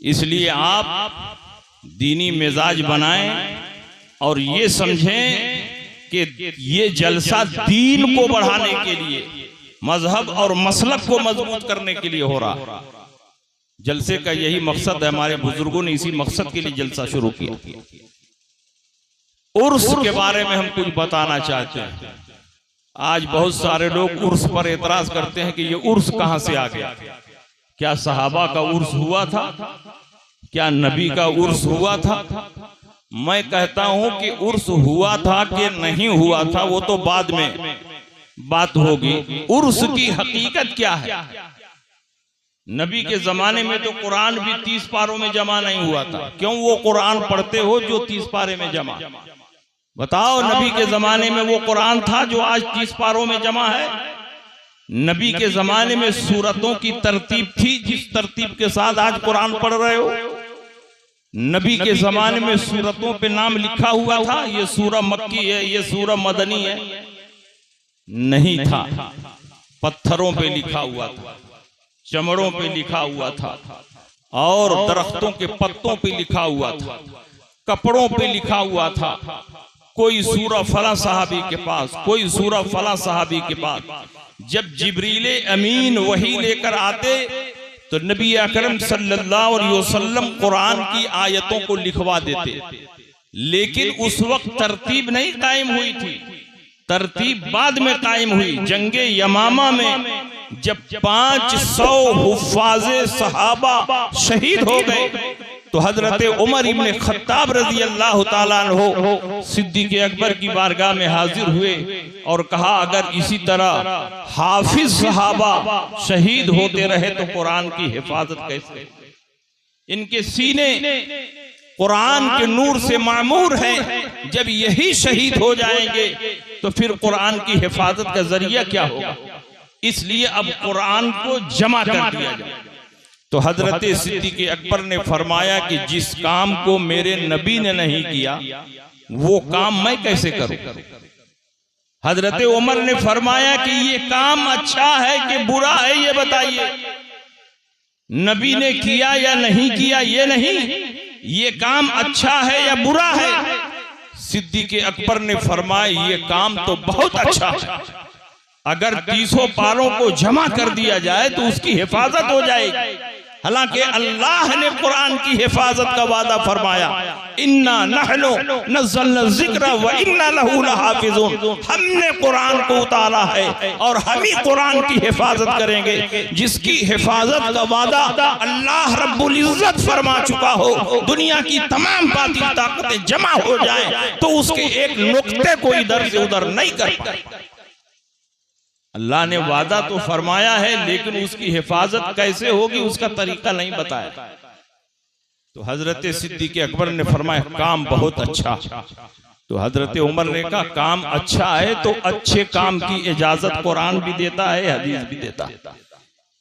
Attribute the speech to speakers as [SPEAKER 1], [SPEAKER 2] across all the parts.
[SPEAKER 1] इसलिए आप दीनी मिजाज बनाएं और ये समझें कि ये जलसा दीन को बढ़ाने के लिए, मजहब और मसलक को मजबूत करने के लिए हो रहा। जलसे का यही मकसद है। हमारे बुजुर्गों ने इसी मकसद के लिए जलसा शुरू किया। उर्स के बारे में हम कुछ बताना चाहते हैं। आज बहुत सारे लोग उर्स पर एतराज करते हैं कि ये उर्स कहां से आ गया। क्या सहाबा का उर्स हुआ था? क्या नबी का उर्स हुआ था? मैं कहता हूं कि उर्स हुआ था कि नहीं हुआ था वो तो बाद में बात होगी। उर्स की हकीकत क्या है? नबी के जमाने में तो कुरान भी 30 पारों में जमा नहीं हुआ था। क्यों वो कुरान पढ़ते हो जो 30 पारे में जमा? बताओ, नबी के जमाने में वो कुरान था जो आज 30 पारों में जमा है? नबी के जमाने में सूरतों की तरतीब थी जिस तरतीब के साथ आज कुरान पढ़ रहे हो। नबी के जमाने में सूरतों पे नाम लिखा हुआ था, ये सूरह मक्की है, ये सूरह मदनी है? नहीं था। पत्थरों पे लिखा हुआ था, चमड़ों पे लिखा हुआ था, और दरख्तों के पत्तों पे लिखा हुआ था, कपड़ों पे लिखा हुआ था। कोई सूरह फला सहाबी के पास, कोई सूरह फला सहाबी के पास। जब जिब्रीले अमीन वही लेकर आते तो नबी अकरम सल्लल्लाहु अलैहि वसल्लम कुरान की आयतों को लिखवा देते। लेकिन उस वक्त तरतीब नहीं कायम हुई थी, तरतीब बाद में कायम हुई। जंगे यमामा में जब 500 हुफ्फाज़े सहाबा शहीद हो गए तो हजरत उमर इब्ने खत्ताब रजी अल्लाह ताला अन्हु सिद्दीक़ अकबर की बारगाह में हाजिर हुए और कहा, अगर इसी तरह हाफिज सहाबा शहीद होते रहे तो कुरान की हिफाजत कैसे? इनके सीने कुरान के नूर से मामूर हैं। जब यही शहीद हो जाएंगे तो फिर कुरान की हिफाजत का जरिया क्या होगा? इसलिए अब कुरान को जमा कर दिया जाए। तो हजरत सिद्दीक़ अकबर ने फरमाया कि जिस काम को मेरे नबी ने नहीं किया वो काम मैं कैसे करूं? हजरत उमर ने फरमाया कि ये काम अच्छा है कि बुरा है, ये बताइए। नबी ने किया या नहीं किया ये नहीं, ये काम अच्छा है या बुरा है? सिद्दीक़ अकबर ने फरमाया ये काम तो बहुत अच्छा है। अगर 30 पारों को जमा कर दिया जाए तो उसकी हिफाजत हो जाएगी। हालांकि अल्लाह ने कुरान की हिफाजत का वादा फरमाया, इन्ना नहनु नज़्ज़लना ज़िक्र व इन्ना लहू लहाफ़िज़ून। हमने कुरान को उतारा है और हम ही कुरान की हिफाजत करेंगे। जिसकी हिफाजत का वादा अल्लाह रब्बुल इज़्ज़त फरमा चुका हो, दुनिया की तमाम बातिल ताकतें जमा हो जाए तो उसके एक नुक्ते को इधर से उधर नहीं कर पाए। अल्लाह ने वादा तो फरमाया है लेकिन उसकी हिफाजत कैसे होगी उसका तरीका नहीं बताया। तो हजरत सिद्दीक़ अकबर ने फरमाया काम बहुत अच्छा। तो हजरत उमर ने कहा काम अच्छा है तो अच्छे काम की इजाजत कुरान भी देता है, हदीस भी देता है।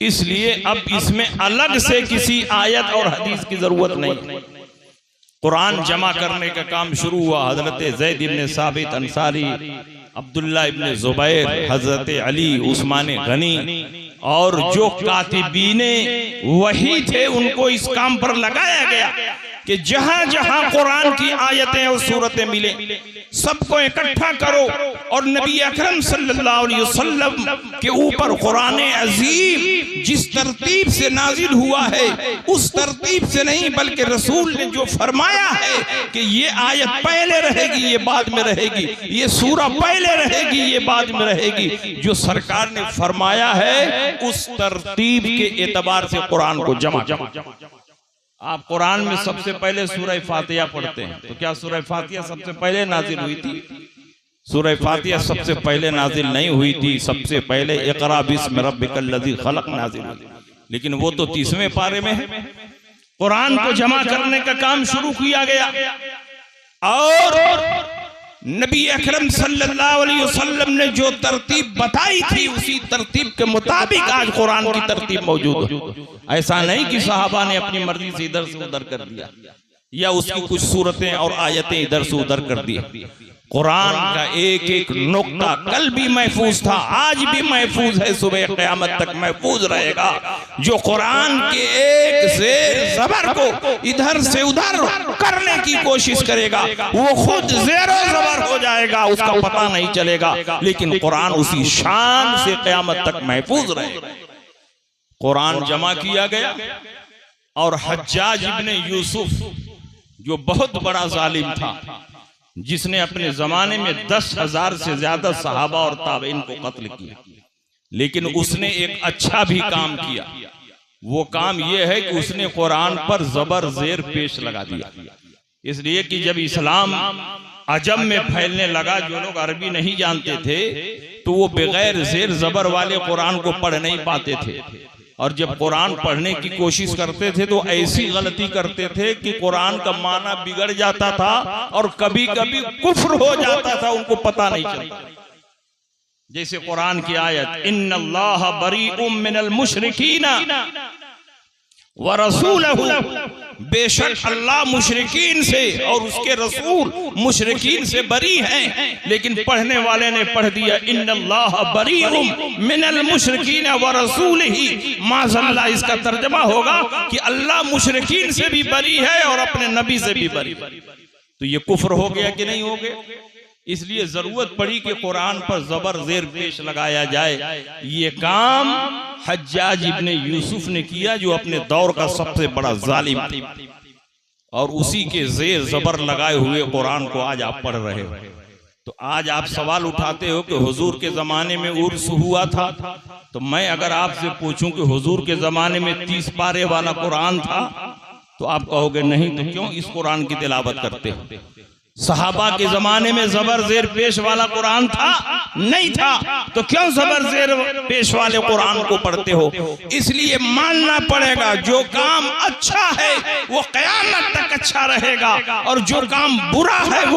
[SPEAKER 1] इसलिए अब इसमें अलग से किसी आयत और हदीस की जरूरत नहीं। कुरान जमा करने का काम शुरू हुआ। हजरत ज़ैद इब्ने साबित अंसारी, अब्दुल्ला इब्ने ज़ुबैर, हजरत अली, उस्मान गनी और जो कातिबीने वही थे उनको इस काम पर लगाया गया कि जहां जहां कुरान की आयतें और सूरतें मिले सबको इकट्ठा करो और नबी अकरम सल्लल्लाहु अलैहि वसल्लम के ऊपर कुरान अजीम जिस तरतीब से नाजिल हुआ है उस तरतीब से नहीं बल्कि रसूल ने जो फरमाया है कि ये आयत पहले रहेगी ये बाद में रहेगी, ये सूरा पहले रहेगी ये बाद में रहेगी, जो सरकार ने फरमाया है उस तरतीब के एतबार से कुरान को जमा। आप कुरान में सबसे पहले सूरह फातिहा पढ़ते हैं तो क्या सूरह फातिहा सबसे पहले नाजिल हुई थी? सूरह फातिहा सबसे पहले नाजिल नहीं हुई थी। सबसे पहले इक़रा बिस्मि रब्बिकल लज़ी खलक़ नाजिल हुई, लेकिन वो तो 30वें पारे में है। कुरान को जमा करने का काम शुरू किया गया और नबी अकरम सल्लल्लाहु अलैहि वसल्लम ने जो तरतीब बताई थी उसी तरतीब के मुताबिक आज कुरान की तरतीब मौजूद है। ऐसा नहीं कि सहाबा ने अपनी मर्जी से इधर से उधर कर दिया या उसकी कुछ सूरतें और आयतें इधर से उधर कर दी। कुरान का एक एक नुक्ता कल भी महफूज था, आज भी महफूज है, सुबह क़यामत तक महफूज रहेगा। जो कुरान के एक ज़ेर ज़बर को इधर से उधर करने की कोशिश करेगा वो खुद ज़ेरो ज़बर हो जाएगा, उसका पता नहीं चलेगा, लेकिन कुरान उसी शान से क़यामत तक महफूज रहेगा। कुरान जमा किया गया और हज्जाज इब्ने यूसुफ जो बहुत बड़ा जालिम था, जिसने अपने जमाने में 10,000 से ज्यादा सहाबा और ताबईन को कत्ल किया, लेकिन उसने एक अच्छा भी काम किया। वो काम यह है कि उसने कुरान पर जबर जेर पेश लगा दिया। इसलिए कि जब इस्लाम अजम में फैलने लगा, जो लोग अरबी नहीं जानते थे तो वो बगैर जेर जबर वाले कुरान को पढ़ नहीं पाते थे, और जब कुरान पढ़ने की कोशिश करते थे तो ऐसी गलती करते थे कि कुरान का माना बिगड़ जाता था और कभी कभी कुफ्र हो जाता था, उनको पता नहीं चलता। जैसे कुरान की आयत इन्नल्लाह बरीउम मिनल मुशरिकीना व रसूलहू, बेशक अल्लाह मुशरिकीन से और उसके रसूल मुशरिकीन से बरी हैं, लेकिन पढ़ने वाले ने पढ़ दिया इन्नल्लाह बरीउम मिनल मुशरिकीन व रसूलिही। माज़अल्लाह इसका तर्जुमा होगा कि अल्लाह मुशरिकीन से भी बरी है और अपने नबी से भी बरी। तो ये कुफ्र हो गया कि नहीं हो गया? इसलिए जरूरत पड़ी कि कुरान पर जबर जेर पेश लगाया जाए। ये काम हज्जाज इब्ने यूसुफ ने किया, जो अपने दौर का सबसे बड़ा जालिम, और उसी के जेर जबर लगाए हुए कुरान को आज आप पढ़ रहे हो। तो आज आप सवाल उठाते हो कि हुजूर के जमाने में उर्स हुआ था, तो मैं अगर आपसे पूछूं कि हुजूर के जमाने में 30 पारे वाला कुरान था, तो आप कहोगे नहीं, तो क्यों इस कुरान की तिलावत करते हो? सहाबा के जमाने में जबर जेर पेश वाला कुरान था? नहीं था, तो क्यों जबर जेर पेश वाले कुरान को पढ़ते हो? इसलिए मानना पड़ेगा जो काम अच्छा है वो क़यामत तक अच्छा रहेगा, और जो काम बुरा है वो